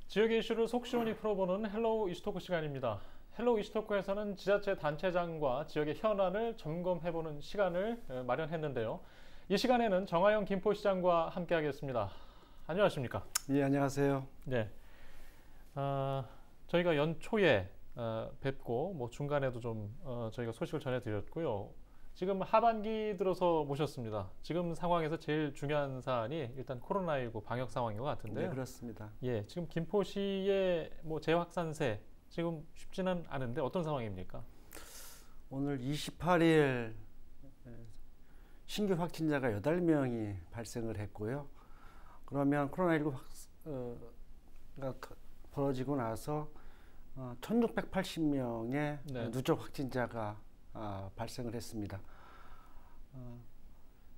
지역의 이슈를 속 시원히 풀어보는 헬로우 이슈토크 시간입니다. 헬로우 이슈토크에서는 지자체 단체장과 지역의 현안을 점검해보는 시간을 마련했는데요. 이 시간에는 정하영 김포시장과 함께하겠습니다. 안녕하십니까? 예, 안녕하세요. 네, 저희가 연초에 뵙고 중간에도 좀 저희가 소식을 전해드렸고요. 지금 하반기 들어서 모셨습니다. 지금 상황에서 제일 중요한 사안이 일단 코로나19 방역 상황인 것 같은데요. 네, 그렇습니다. 예, 지금 김포시의 재확산세 지금 쉽지는 않은데 어떤 상황입니까? 오늘 28일 신규 확진자가 8명이 발생을 했고요. 그러면 코로나19가 벌어지고 나서 1680명의 네. 누적 확진자가 발생을 했습니다.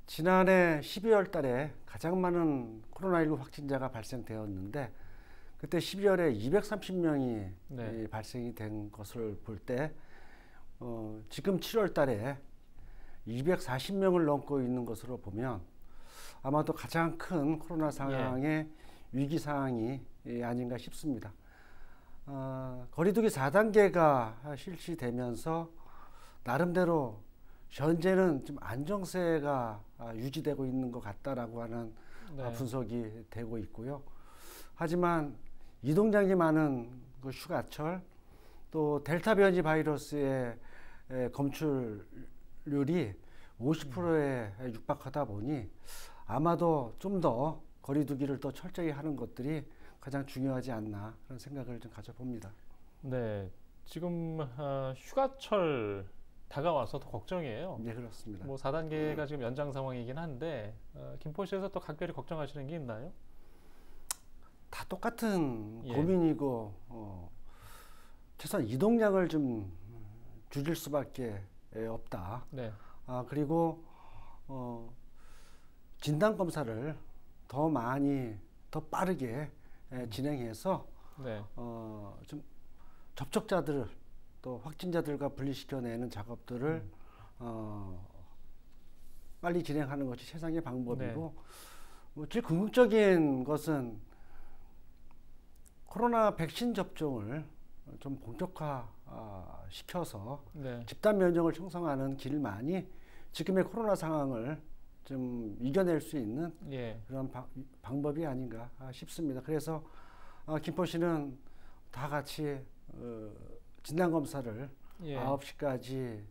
지난해 12월 달에 가장 많은 코로나19 확진자가 발생되었는데 그때 12월에 230명이 네. 발생이 된 것을 볼 때 지금 7월 달에 240명을 넘고 있는 것으로 보면 아마도 가장 큰 코로나 상황의 위기 상황이 아닌가 싶습니다. 거리두기 4단계가 실시되면서 나름대로 현재는 좀 안정세가 유지되고 있는 것 같다라고 하는 분석이 되고 있고요. 하지만 이동량이 많은 그 휴가철 또 델타 변이 바이러스의 검출률이 50%에 육박하다 보니 아마도 좀 더 거리두기를 더 철저히 하는 것들이 가장 중요하지 않나 그런 생각을 좀 가져봅니다. 네, 지금 휴가철 다가와서 더 걱정이에요. 네, 그렇습니다. 4단계가 지금 연장 상황이긴 한데 김포시에서 또 각별히 걱정하시는 게 있나요? 다 똑같은 고민이고 최소한 이동량을 좀 줄일 수밖에 없다. 네. 그리고 진단 검사를 더 많이 더 빠르게 진행해서 네. 좀 접촉자들을 또 확진자들과 분리시켜내는 작업들을 빨리 진행하는 것이 최상의 방법이고 제일 궁극적인 것은 코로나 백신 접종을 좀 본격화 시켜서 집단 면역을 형성하는 길만이 지금의 코로나 상황을 좀 이겨낼 수 있는 그런 방법이 아닌가 싶습니다. 그래서 김포시는 다 같이 진단검사를 9시까지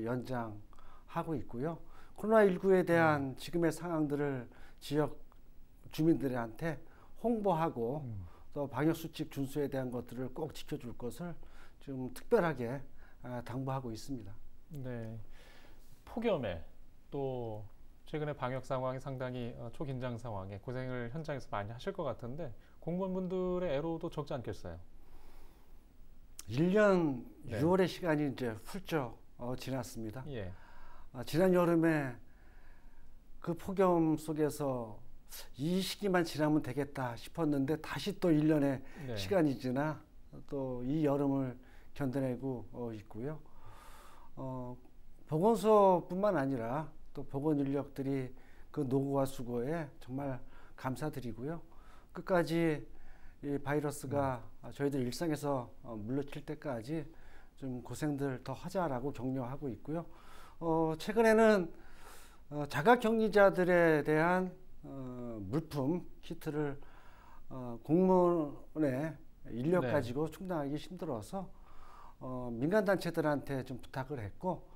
연장하고 있고요. 코로나19에 대한 지금의 상황들을 지역 주민들한테 홍보하고 또 방역수칙 준수에 대한 것들을 꼭 지켜줄 것을 좀 특별하게 당부하고 있습니다. 네, 폭염에 또 최근에 방역 상황이 상당히 초긴장 상황에 고생을 현장에서 많이 하실 것 같은데 공무원분들의 애로도 적지 않겠어요? 1년 6월의 시간이 이제 훌쩍 지났습니다. 지난 여름에 그 폭염 속에서 이 시기만 지나면 되겠다 싶었는데 다시 또 1년의 시간이 지나 또 이 여름을 견뎌내고 있고요. 보건소뿐만 아니라 또 보건 인력들이 그 노고와 수고에 정말 감사드리고요. 끝까지 이 바이러스가 저희들 일상에서 물러칠 때까지 좀 고생들 더 하자라고 격려하고 있고요. 최근에는 자가격리자들에 대한 물품 키트를 공무원의 인력 가지고 충당하기 힘들어서 민간단체들한테 좀 부탁을 했고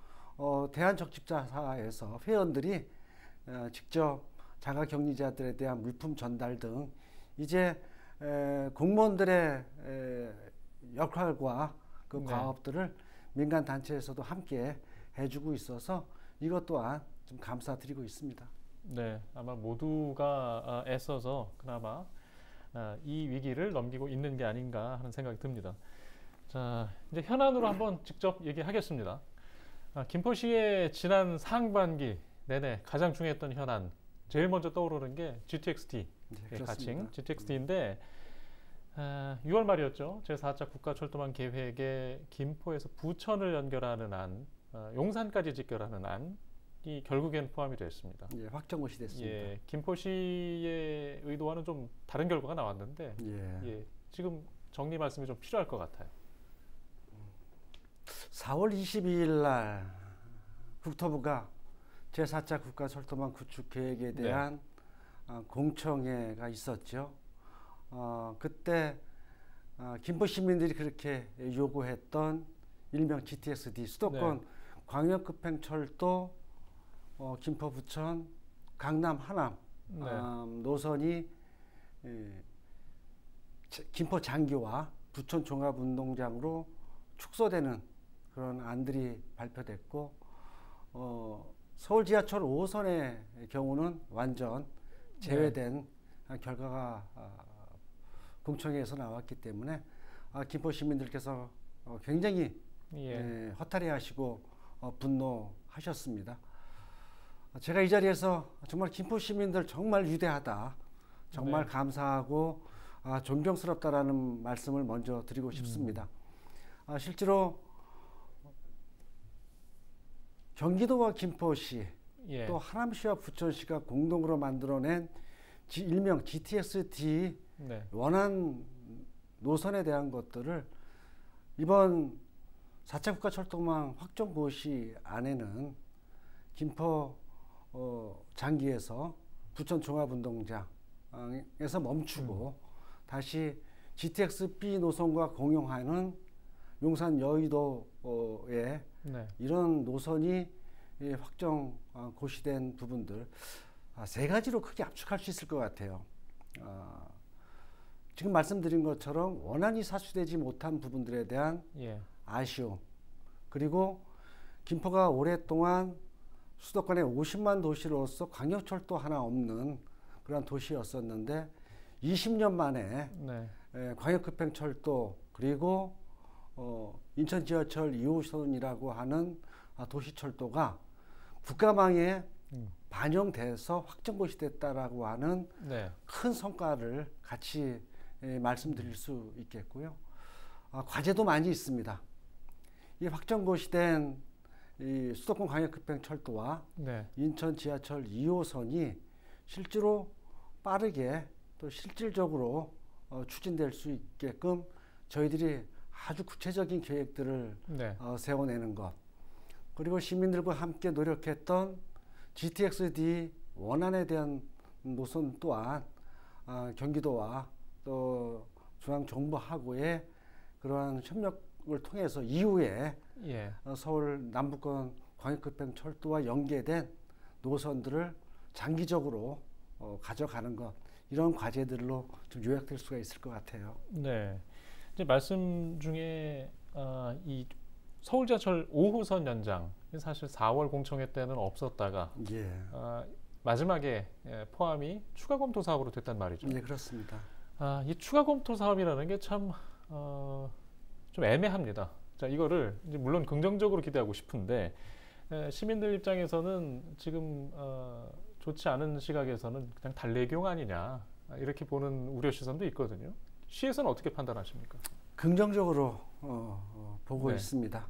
대한적십자사에서 회원들이 직접 자가격리자들에 대한 물품 전달 등 이제 공무원들의 역할과 그 과업들을 민간단체에서도 함께 해주고 있어서 이것 또한 좀 감사드리고 있습니다. 네, 아마 모두가 애써서 그나마 이 위기를 넘기고 있는 게 아닌가 하는 생각이 듭니다. 자, 이제 현안으로 한번 직접 얘기하겠습니다. 김포시의 지난 상반기 내내 가장 중요했던 현안, 제일 먼저 떠오르는 게 GTX-T, 가칭 GTX-T인데 6월 말이었죠. 제4차 국가철도망 계획에 김포에서 부천을 연결하는 안, 용산까지 직결하는 안 결국엔 포함이 됐습니다. 예, 확정고시 됐습니다. 예, 김포시의 의도와는 좀 다른 결과가 나왔는데 예, 지금 정리 말씀이 좀 필요할 것 같아요. 4월 22일 날 국토부가 제4차 국가철도망 구축 계획에 대한 공청회가 있었죠. 그때 김포 시민들이 그렇게 요구했던 일명 GTX-D 수도권 광역급행철도 김포, 부천, 강남, 하남 노선이 김포 장기와 부천 종합운동장으로 축소되는 그런 안들이 발표됐고 서울 지하철 5호선의 경우는 완전 제외된 결과가 공청회에서 나왔기 때문에 김포 시민들께서 굉장히 허탈해하시고 분노하셨습니다. 제가 이 자리에서 정말 김포 시민들 정말 위대하다, 정말 감사하고 존경스럽다라는 말씀을 먼저 드리고 싶습니다. 실제로 경기도와 김포시 또 하남시와 부천시가 공동으로 만들어낸 일명 GTX-D 원안 노선에 대한 것들을 이번 4차 국가철도망 확정고시 안에는 김포 장기에서 부천 종합운동장에서 멈추고 다시 GTX-B 노선과 공용하는 용산 여의도에 이런 노선이 확정 고시된 부분들 세 가지로 크게 압축할 수 있을 것 같아요. 지금 말씀드린 것처럼 원안이 사수되지 못한 부분들에 대한 아쉬움, 그리고 김포가 오랫동안 수도권의 50만 도시로서 광역철도 하나 없는 그런 도시였었는데 20년 만에 광역급행철도 그리고 인천 지하철 2호선이라고 하는 도시철도가 국가망에 반영돼서 확정고시 됐다라고 하는 큰 성과를 같이 말씀드릴 수 있겠고요. 과제도 많이 있습니다. 이 확정고시된 이 수도권 광역급행철도와 인천 지하철 2호선이 실제로 빠르게 또 실질적으로 추진될 수 있게끔 저희들이 아주 구체적인 계획들을 세워내는 것, 그리고 시민들과 함께 노력했던 GTX-D 원안에 대한 노선 또한 경기도와 또 중앙정부하고의 그러한 협력을 통해서 이후에 서울 남부권 광역급행철도와 연계된 노선들을 장기적으로 가져가는 것, 이런 과제들로 좀 요약될 수가 있을 것 같아요. 네, 이제 말씀 중에 이 서울 지하철 5호선 연장 사실 4월 공청회 때는 없었다가 마지막에 포함이 추가 검토 사업으로 됐단 말이죠. 네, 그렇습니다. 이 추가 검토 사업이라는 게 참 좀 애매합니다. 자, 이거를 이제 물론 긍정적으로 기대하고 싶은데 시민들 입장에서는 지금 좋지 않은 시각에서는 그냥 달래기용 아니냐 이렇게 보는 우려 시선도 있거든요. 시에서는 어떻게 판단하십니까? 긍정적으로 보고 있습니다.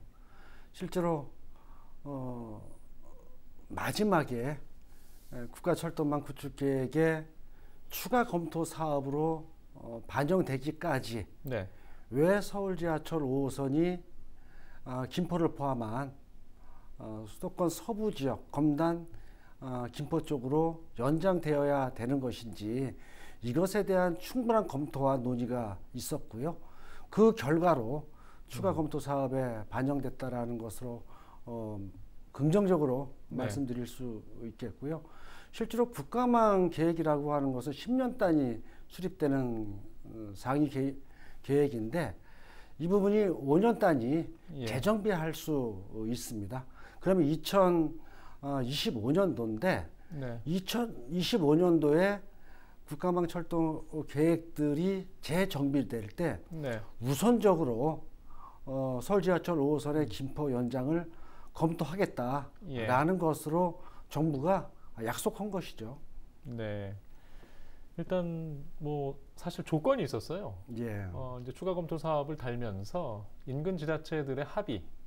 실제로 마지막에 국가철도망 구축계획의 추가 검토 사업으로 반영되기까지 왜 서울 지하철 5호선이 김포를 포함한 수도권 서부 지역 검단 김포 쪽으로 연장되어야 되는 것인지 이것에 대한 충분한 검토와 논의가 있었고요. 그 결과로 추가 검토 사업에 반영됐다라는 것으로 긍정적으로 말씀드릴 수 있겠고요. 실제로 국가망 계획이라고 하는 것은 10년 단위 수립되는 상위 계획인데 이 부분이 5년 단위 재정비할 수 있습니다. 그러면 2025년도인데 2025년도에 국가망 철도 계획들이 재정비될 때 우선적으로 서울 지하철 5호선의 김포 연장을 검토하겠다라는 것으로 정부가 약속한 것이죠. 네. 일단 뭐 사실 조건이 있었어요. 이제 추가 검토 사업을 달면서 인근 지자체들의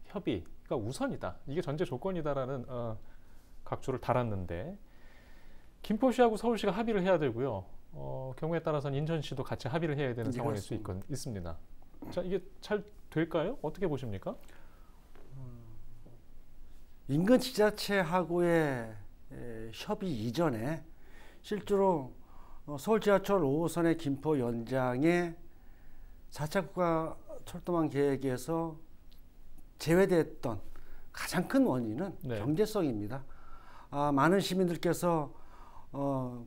협의가 우선이다. 이게 전제 조건이다라는 각주를 달았는데 김포시하고 서울시가 합의를 해야 되고요. 경우에 따라서는 인천시도 같이 합의를 해야 되는 상황일 수 있습니다. 자, 이게 잘 될까요? 어떻게 보십니까? 인근 지자체하고의 협의 이전에 실제로 서울 지하철 5호선의 김포 연장에 4차 국가 철도망 계획에서 제외됐던 가장 큰 원인은 네. 경제성입니다. 많은 시민들께서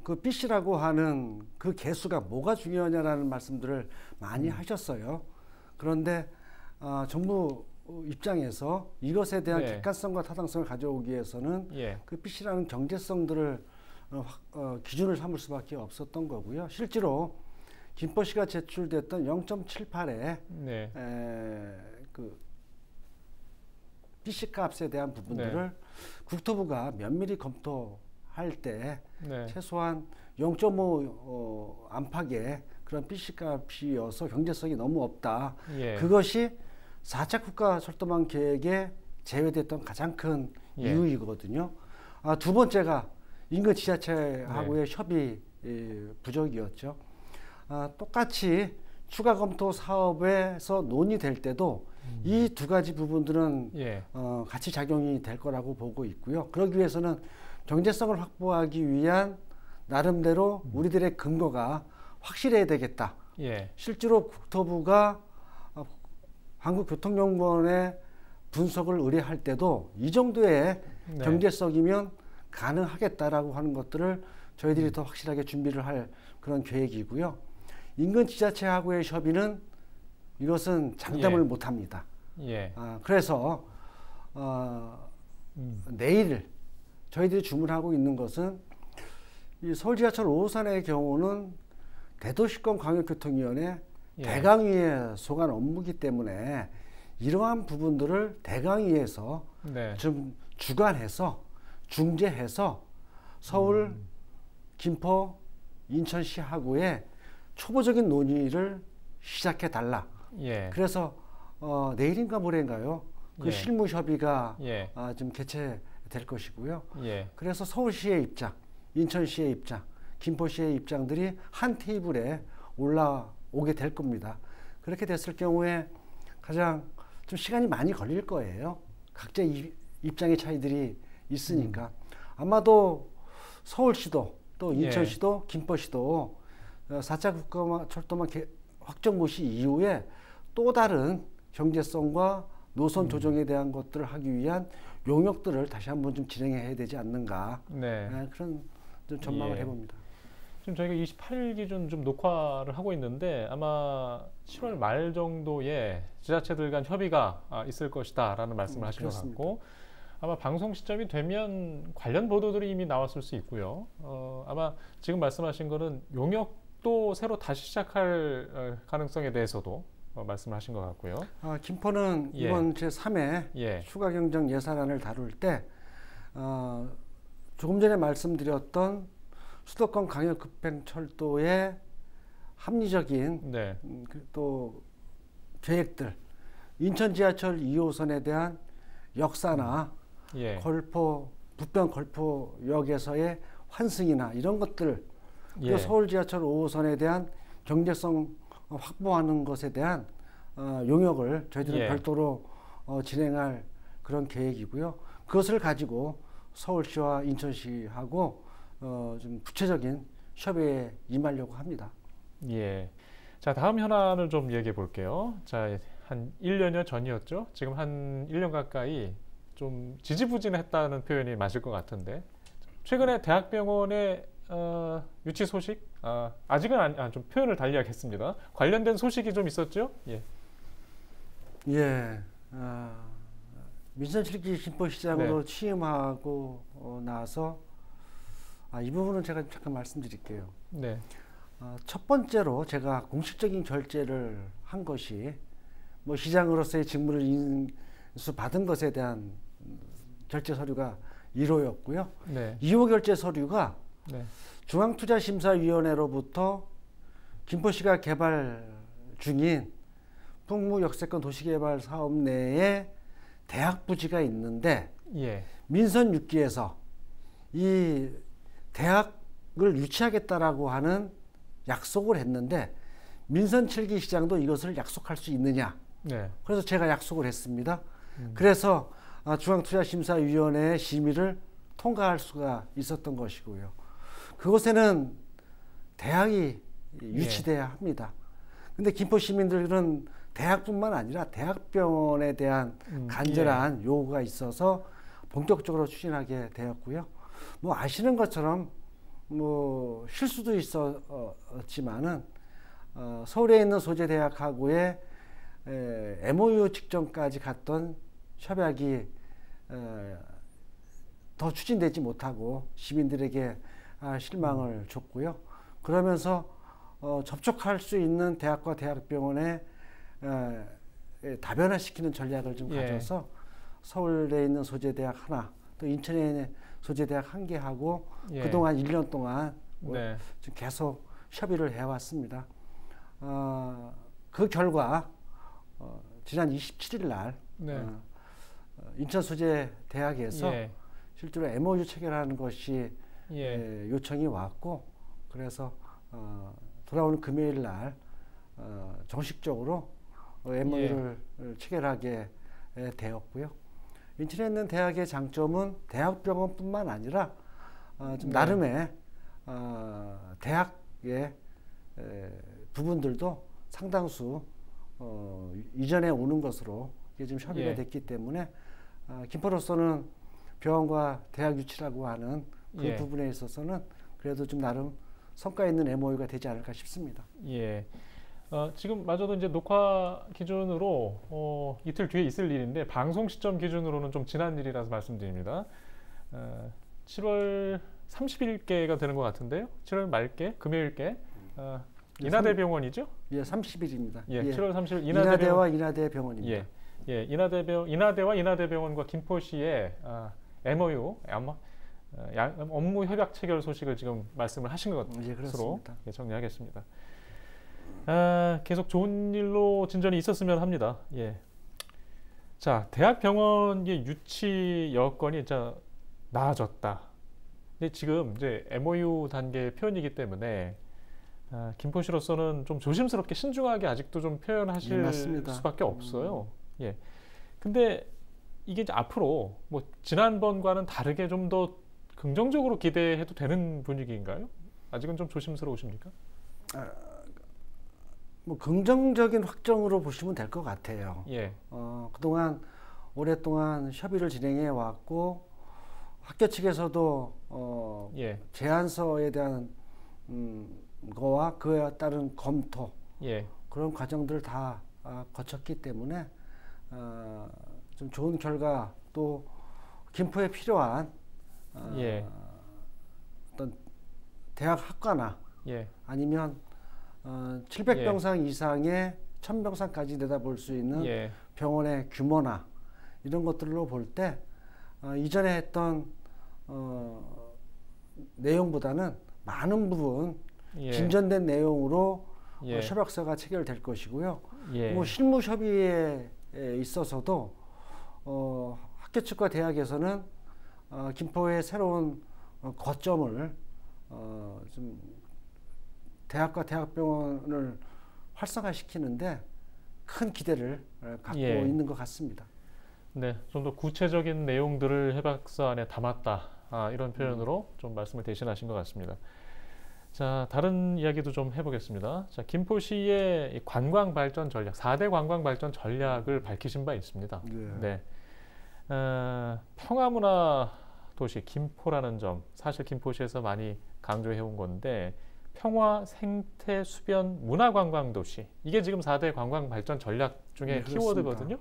그 BC라고 하는 그 개수가 뭐가 중요하냐라는 말씀들을 많이 하셨어요. 그런데 정부 입장에서 이것에 대한 객관성과 타당성을 가져오기 위해서는 그 BC라는 경제성들을 기준을 삼을 수밖에 없었던 거고요. 실제로 김포시가 제출됐던 0.78의 그 BC 값에 대한 부분들을 국토부가 면밀히 검토할 때 최소한 0.5 안팎의 그런 BC 값이어서 경제성이 너무 없다. 그것이 4차 국가 철도망 계획에 제외됐던 가장 큰 이유이거든요. 두 번째가 인근 지자체하고의 협의 부족이었죠. 똑같이 추가 검토 사업에서 논의될 때도 이 두 가지 부분들은 같이 작용이 될 거라고 보고 있고요. 그러기 위해서는 경제성을 확보하기 위한 나름대로 우리들의 근거가 확실해야 되겠다. 실제로 국토부가 한국교통연구원의 분석을 의뢰할 때도 이 정도의 경제성이면 가능하겠다라고 하는 것들을 저희들이 더 확실하게 준비를 할 그런 계획이고요. 인근 지자체하고의 협의는 이것은 장담을 못합니다. 그래서 내일 저희들이 주문하고 있는 것은 이 서울 지하철 5호선의 경우는 대도시권 광역교통위원회 대강위에 속한 업무이기 때문에 이러한 부분들을 대강위에서 좀 주관해서 중재해서 서울, 김포, 인천시하고의 초보적인 논의를 시작해 달라. 그래서 내일인가 모레인가요? 그 실무 협의가 좀 개최될 것이고요. 그래서 서울시의 입장, 인천시의 입장, 김포시의 입장들이 한 테이블에 올라오게 될 겁니다. 그렇게 됐을 경우에 가장 좀 시간이 많이 걸릴 거예요. 각자의 입장의 차이들이 있으니까. 아마도 서울시도 또 인천시도 김포시도 4차 국가 철도망 확정 모시 이후에 또 다른 경제성과 노선 조정에 대한 것들을 하기 위한 용역들을 다시 한번 좀 진행해야 되지 않는가. 그런 좀 전망을 해봅니다. 지금 저희가 28일 기준 좀 녹화를 하고 있는데 아마 7월 말 정도에 지자체들 간 협의가 있을 것이다라는 말씀을 하신 것 같고 아마 방송 시점이 되면 관련 보도들이 이미 나왔을 수 있고요. 아마 지금 말씀하신 거는 용역도 새로 다시 시작할 가능성에 대해서도 말씀을 하신 것 같고요. 김포는 이번 제3회 추가 경정 예산안을 다룰 때 조금 전에 말씀드렸던 수도권 광역급행철도의 합리적인 또 계획들, 인천 지하철 2호선에 대한 역사나 부평 걸포역에서의 환승이나 이런 것들, 또 서울 지하철 5호선에 대한 경제성 확보하는 것에 대한 용역을 저희들은 별도로 진행할 그런 계획이고요. 그것을 가지고 서울시와 인천시하고 좀 구체적인 협의에 임하려고 합니다. 자, 다음 현안을 좀 얘기해 볼게요. 자, 한 1년여 전이었죠. 지금 한 1년 가까이 좀 지지부진했다는 표현이 맞을 것 같은데 최근에 대학병원의 유치 소식, 아직은 좀 표현을 달리하겠습니다. 관련된 소식이 좀 있었죠? 민선실기 김포시장으로 취임하고 나서 이 부분은 제가 잠깐 말씀드릴게요. 첫 번째로 제가 공식적인 결재를 한 것이 뭐 시장으로서의 직무를 인수받은 것에 대한 결재 서류가 1호였고요. 2호 결재 서류가 중앙투자심사위원회로부터 김포시가 개발 중인 풍무역세권 도시개발 사업 내에 대학 부지가 있는데 민선 6기에서 이 대학을 유치하겠다라고 하는 약속을 했는데 민선 7기 시장도 이것을 약속할 수 있느냐. 네. 그래서 제가 약속을 했습니다. 그래서 중앙투자심사위원회의 심의를 통과할 수가 있었던 것이고요. 그곳에는 대학이 유치돼야 합니다. 근데 김포 시민들은 대학뿐만 아니라 대학병원에 대한 간절한 요구가 있어서 본격적으로 추진하게 되었고요. 뭐 아시는 것처럼 뭐 실수도 있었지만은 서울에 있는 소재대학하고의 MOU 직전까지 갔던 협약이 더 추진되지 못하고 시민들에게 실망을 줬고요. 그러면서 접촉할 수 있는 대학과 대학병원에 다변화시키는 전략을 좀 가져서 서울에 있는 소재대학 하나, 또 인천에 있는 소재대학 1개하고 그동안 1년 동안 지금 계속 협의를 해왔습니다. 그 결과 지난 27일 날 인천소재대학에서 실제로 MOU 체결하는 것이 요청이 왔고, 그래서 돌아오는 금요일 날 정식적으로 MOU를 체결하게 되었고요. 인천에 있는 대학의 장점은 대학병원뿐만 아니라 좀 나름의 대학의 부분들도 상당수 이전에 오는 것으로 이게 좀 협의가 됐기 때문에 김포로서는 병원과 대학 유치라고 하는 그 부분에 있어서는 그래도 좀 나름 성과 있는 MOU가 되지 않을까 싶습니다. 지금 마저도 이제 녹화 기준으로 이틀 뒤에 있을 일인데 방송 시점 기준으로는 좀 지난 일이라서 말씀드립니다. 7월 30일께가 되는 것 같은데요. 7월 말께, 금요일께 인하대병원이죠? 30일입니다. 7월 30일 인하대와 인하대병원입니다. 인하대와 인하대병원과 김포시의 MOU, 업무 협약 체결 소식을 지금 말씀을 하신 것으로 정리하겠습니다. 계속 좋은 일로 진전이 있었으면 합니다. 자, 대학병원의 유치 여건이 나아졌다. 근데 지금 이제 MOU 단계 표현이기 때문에 김포시로서는 좀 조심스럽게 신중하게 아직도 좀 표현하실 수밖에 없어요. 근데 이게 이제 앞으로 뭐 지난번과는 다르게 좀 더 긍정적으로 기대해도 되는 분위기인가요? 아직은 좀 조심스러우십니까? 뭐 긍정적인 확정으로 보시면 될 것 같아요. 그동안 오랫동안 협의를 진행해 왔고 학교 측에서도 제안서에 대한 거와 그에 따른 검토 그런 과정들을 다 거쳤기 때문에 좀 좋은 결과, 또 김포에 필요한 어떤 대학 학과나 아니면 700병상 이상의 1000병상까지 내다볼 수 있는 병원의 규모나 이런 것들로 볼 때 이전에 했던 내용보다는 많은 부분 진전된 내용으로 협약서가 체결될 것이고요. 뭐 실무 협의에 있어서도 학교 측과 대학에서는 김포의 새로운 거점을 좀 대학과 대학병원을 활성화시키는데 큰 기대를 갖고 있는 것 같습니다. 네, 좀 더 구체적인 내용들을 협약서 안에 담았다. 이런 표현으로 좀 말씀을 대신하신 것 같습니다. 자, 다른 이야기도 좀 해보겠습니다. 자, 김포시의 관광 발전 전략, 4대 관광 발전 전략을 밝히신 바 있습니다. 평화문화 도시 김포라는 점, 사실 김포시에서 많이 강조해온 건데, 평화, 생태, 수변, 문화관광도시, 이게 지금 4대 관광발전 전략 중에 키워드거든요.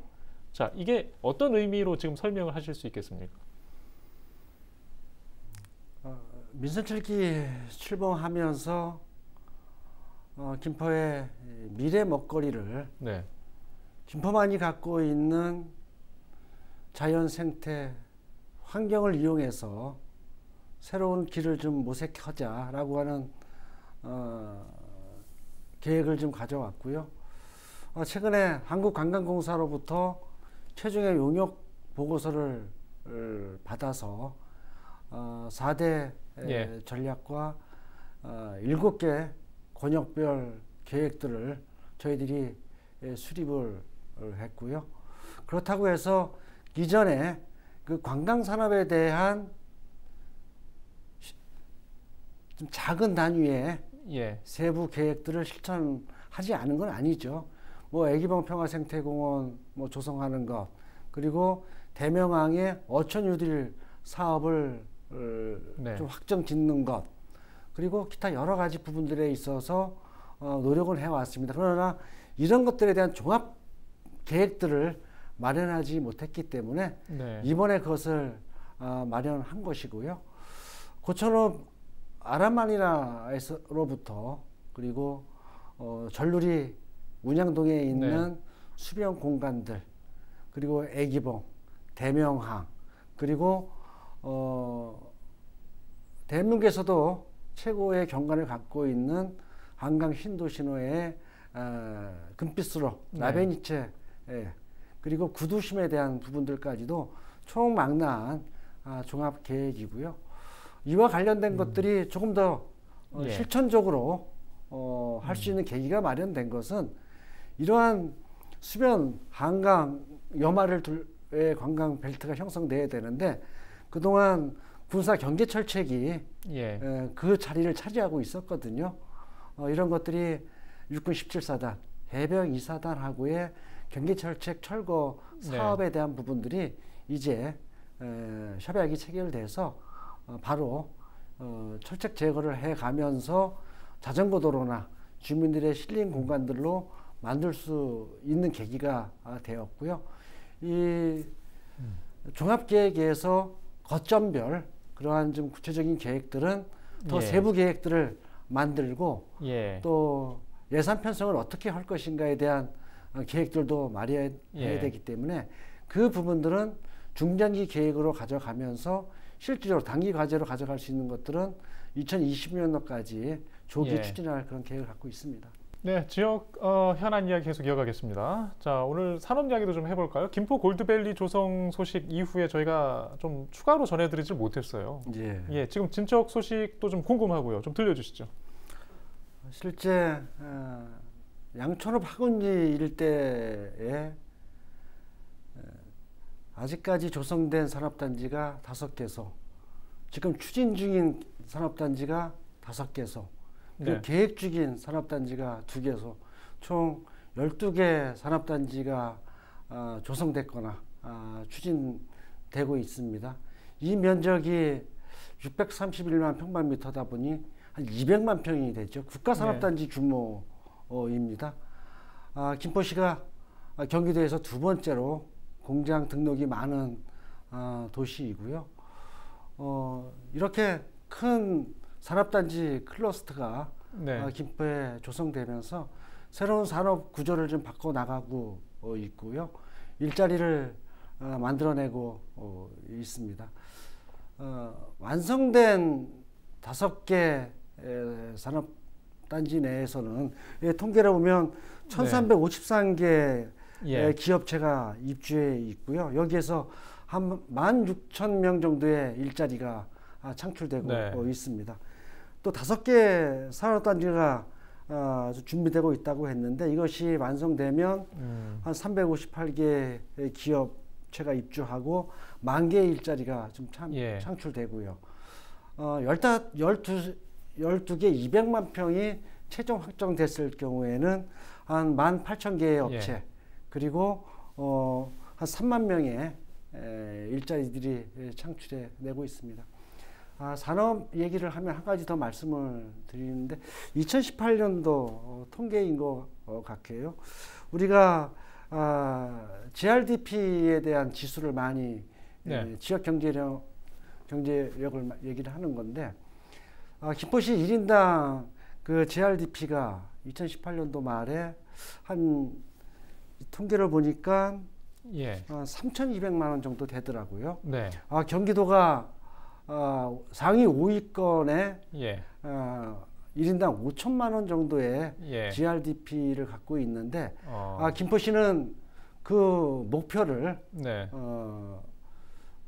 자, 이게 어떤 의미로 지금 설명을 하실 수 있겠습니까? 민선 7기 출범하면서 김포의 미래 먹거리를 김포만이 갖고 있는 자연 생태 환경을 이용해서 새로운 길을 좀 모색하자라고 하는 계획을 좀 가져왔고요. 최근에 한국관광공사로부터 최종의 용역 보고서를 받아서 4대 전략과 7개 권역별 계획들을 저희들이 수립을 했고요. 그렇다고 해서 이전에 그 관광 산업에 대한 좀 작은 단위의 세부 계획들을 실천하지 않은 건 아니죠. 뭐 애기봉 평화생태공원 뭐 조성하는 것, 그리고 대명항의 어촌 뉴딜 사업을 좀 확정 짓는 것, 그리고 기타 여러 가지 부분들에 있어서 노력을 해왔습니다. 그러나 이런 것들에 대한 종합 계획들을 마련하지 못했기 때문에 이번에 그것을 마련한 것이고요. 고천읍 아람마리나로부터 그리고 전루리 운양동에 있는 수변 공간들, 그리고 애기봉, 대명항, 그리고 대한민국에서도 최고의 경관을 갖고 있는 한강 신도시노의 금빛으로 라베니체, 그리고 구두심에 대한 부분들까지도 총망라한 종합 계획이고요. 이와 관련된 것들이 조금 더 실천적으로 할 수 있는 계기가 마련된 것은 이러한 수변, 한강, 여마를 둘의 관광 벨트가 형성돼야 되는데 그동안 군사 경계 철책이 그 자리를 차지하고 있었거든요. 이런 것들이 육군 17사단, 해병 2사단하고의 경계 철책 철거 사업에 대한 부분들이 이제 협약이 체결돼서 바로 철책 제거를 해가면서 자전거 도로나 주민들의 힐링 공간들로 만들 수 있는 계기가 되었고요. 이 종합계획에서 거점별 그러한 좀 구체적인 계획들은 더 세부 계획들을 만들고 또 예산 편성을 어떻게 할 것인가에 대한 계획들도 마련해야 되기 때문에 그 부분들은 중장기 계획으로 가져가면서 실질적으로 단기 과제로 가져갈 수 있는 것들은 2020년도까지 조기 추진할 그런 계획을 갖고 있습니다. 네, 지역 현안 이야기 계속 이어가겠습니다. 자, 오늘 산업 이야기도 좀 해볼까요? 김포 골드밸리 조성 소식 이후에 저희가 좀 추가로 전해드리지 못했어요. 지금 진척 소식도 좀 궁금하고요. 좀 들려주시죠. 실제 양천읍 학원리 일대에 아직까지 조성된 산업단지가 5개소, 지금 추진 중인 산업단지가 5개소, 그리고 계획 중인 산업단지가 2개소, 총 12개 산업단지가 조성됐거나 추진되고 있습니다. 이 면적이 631만 평방미터다 보니 한 200만 평이 되죠. 국가산업단지 규모입니다. 김포시가 경기도에서 2번째로 공장 등록이 많은 도시이고요. 이렇게 큰 산업단지 클러스터가 김포에 조성되면서 새로운 산업 구조를 좀 바꿔 나가고 있고요. 일자리를 만들어내고 있습니다. 완성된 5개 산업단지 내에서는 통계를 보면 1353개 기업체가 입주해 있고요. 여기에서 한 16,000명 정도의 일자리가 창출되고 있습니다. 또 5개 산업단지가 준비되고 있다고 했는데 이것이 완성되면 한 358개 기업체가 입주하고 10,000개의 일자리가 좀 창출되고요. 12개 200만 평이 최종 확정됐을 경우에는 한 18,000개의 업체 그리고 한 3만 명의 일자리들이 창출해 내고 있습니다. 산업 얘기를 하면 한 가지 더 말씀을 드리는데 2018년도 통계인 것 같아요. 우리가 GRDP에 대한 지수를 많이 지역 경제력을 얘기를 하는 건데 김포시 1인당 그 GRDP가 2018년도 말에 한 통계를 보니까 3,200만 원 정도 되더라고요. 경기도가 상위 5위권에 1인당 5천만 원 정도의 GRDP를 갖고 있는데 김포시는 그 목표를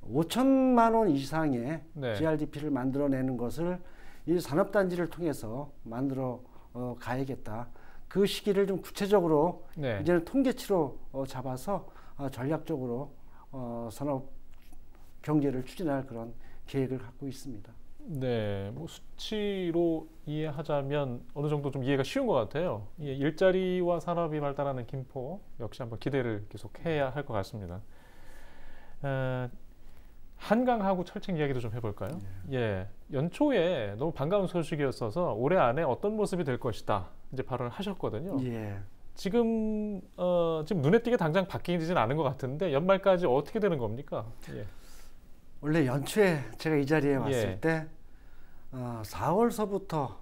5천만 원 이상의 네. GRDP를 만들어내는 것을 이 산업단지를 통해서 만들어 가야겠다. 그 시기를 좀 구체적으로 네. 이제는 통계치로 잡아서 전략적으로 산업 경제를 추진할 그런 계획을 갖고 있습니다. 네, 뭐 수치로 이해하자면 어느 정도 좀 이해가 쉬운 것 같아요. 일자리와 산업이 발달하는 김포 역시 한번 기대를 계속해야 할 것 같습니다. 한강하구 철책 이야기도 좀 해볼까요? 예, 연초에 너무 반가운 소식이었어서 올해 안에 어떤 모습이 될 것이다 이제 발언을 하셨거든요. 예. 지금 눈에 띄게 당장 바뀌지는 않은 것 같은데 연말까지 어떻게 되는 겁니까? 예. 원래 연초에 제가 이 자리에 왔을 예. 때 4월서부터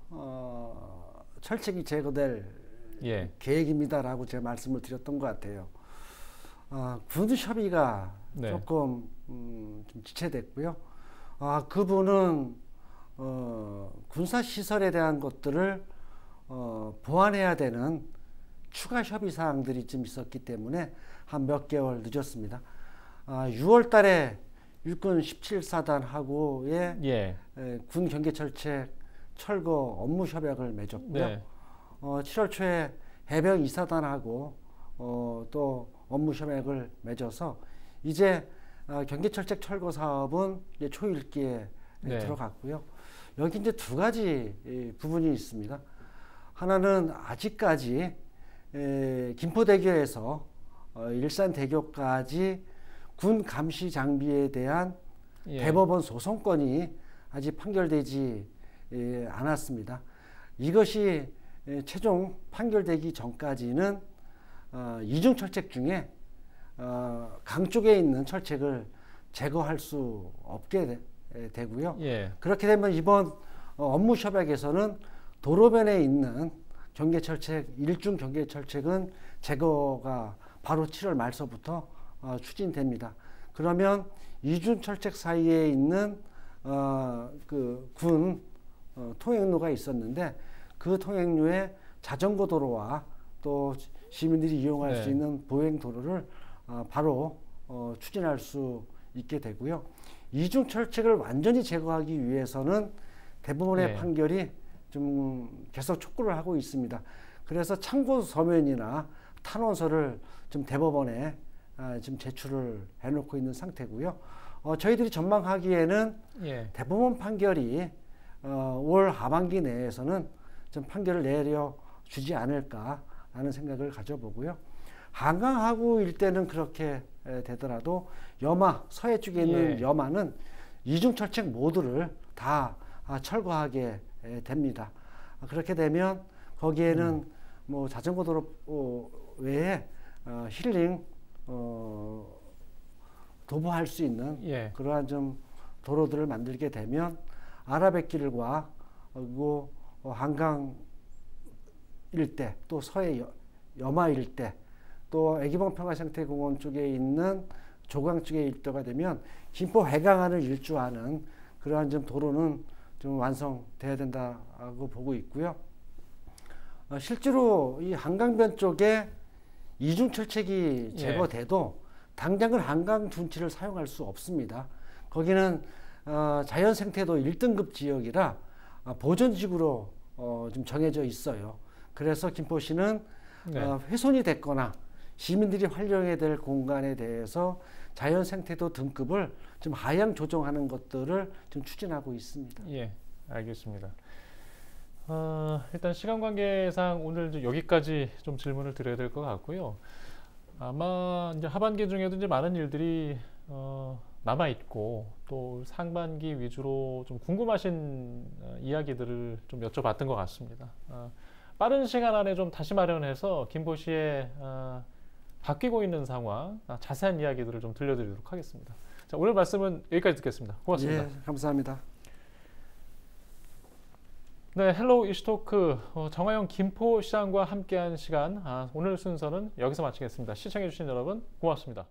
철책이 제거될 예. 계획입니다라고 제가 말씀을 드렸던 것 같아요. 군 협의가 네. 조금 좀 지체됐고요. 그분은 군사 시설에 대한 것들을 보완해야 되는 추가 협의 사항들이 좀 있었기 때문에 한 몇 개월 늦었습니다. 6월 달에 육군 17사단하고의 예. 군 경계철책 철거 업무 협약을 맺었고요. 네. 7월 초에 해병 2사단하고 또 업무 협약을 맺어서 이제 경계철책 철거 사업은 이제 초일기에 네. 들어갔고요. 여기 이제 두 가지 부분이 있습니다. 하나는 아직까지 김포대교에서 일산대교까지 군 감시 장비에 대한 예. 대법원 소송건이 아직 판결되지 않았습니다. 이것이 최종 판결되기 전까지는 이중철책 중에 강 쪽에 있는 철책을 제거할 수 없게 되고요. 예. 그렇게 되면 이번 업무 협약에서는 도로변에 있는 경계철책, 일중 경계철책은 제거가 바로 7월 말서부터 추진됩니다. 그러면 이중철책 사이에 있는 그 군 통행로가 있었는데 그 통행로에 자전거 도로와 또 시민들이 이용할 네. 수 있는 보행 도로를 바로 추진할 수 있게 되고요. 이중철책을 완전히 제거하기 위해서는 대법원의 네. 판결이 좀 계속 촉구를 하고 있습니다. 그래서 참고 서면이나 탄원서를 좀 대법원에 지금 제출을 해놓고 있는 상태고요. 저희들이 전망하기에는 예. 대법원 판결이 올 하반기 내에서는 좀 판결을 내려주지 않을까라는 생각을 가져보고요. 한강하구 일대는 그렇게 되더라도 여마, 서해 쪽에 있는 예. 여마는 이중철책 모두를 다 철거하게 됩니다. 그렇게 되면 거기에는 뭐 자전거 도로 외에 힐링 도보할 수 있는 예. 그러한 좀 도로들을 만들게 되면 아라뱃길과 그리고 한강 일대 또 서해 여마 일대 또 애기봉 평화생태공원 쪽에 있는 조강 쪽의 일대가 되면 김포 해강안을 일주하는 그러한 좀 도로는 좀 완성돼야 된다고 보고 있고요. 실제로 이 한강변 쪽에 이중철책이 제거돼도 당장은 한강 둔치를 사용할 수 없습니다. 거기는 자연생태도 1등급 지역이라 보전지구로 좀 정해져 있어요. 그래서 김포시는 훼손이 됐거나 시민들이 활용해야 될 공간에 대해서 자연생태도 등급을 좀 하향 조정하는 것들을 좀 추진하고 있습니다. 예, 알겠습니다. 일단 시간 관계상 오늘 좀 여기까지 좀 질문을 드려야 될 것 같고요. 아마 이제 하반기 중에도 이제 많은 일들이 남아 있고 또 상반기 위주로 좀 궁금하신 이야기들을 좀 여쭤봤던 것 같습니다. 빠른 시간 안에 좀 다시 마련해서 김포시의 바뀌고 있는 상황, 자세한 이야기들을 좀 들려드리도록 하겠습니다. 자, 오늘 말씀은 여기까지 듣겠습니다. 고맙습니다. 예, 감사합니다. 네, 헬로우 이슈토크 정화영 김포시장과 함께한 시간 오늘 순서는 여기서 마치겠습니다. 시청해주신 여러분 고맙습니다.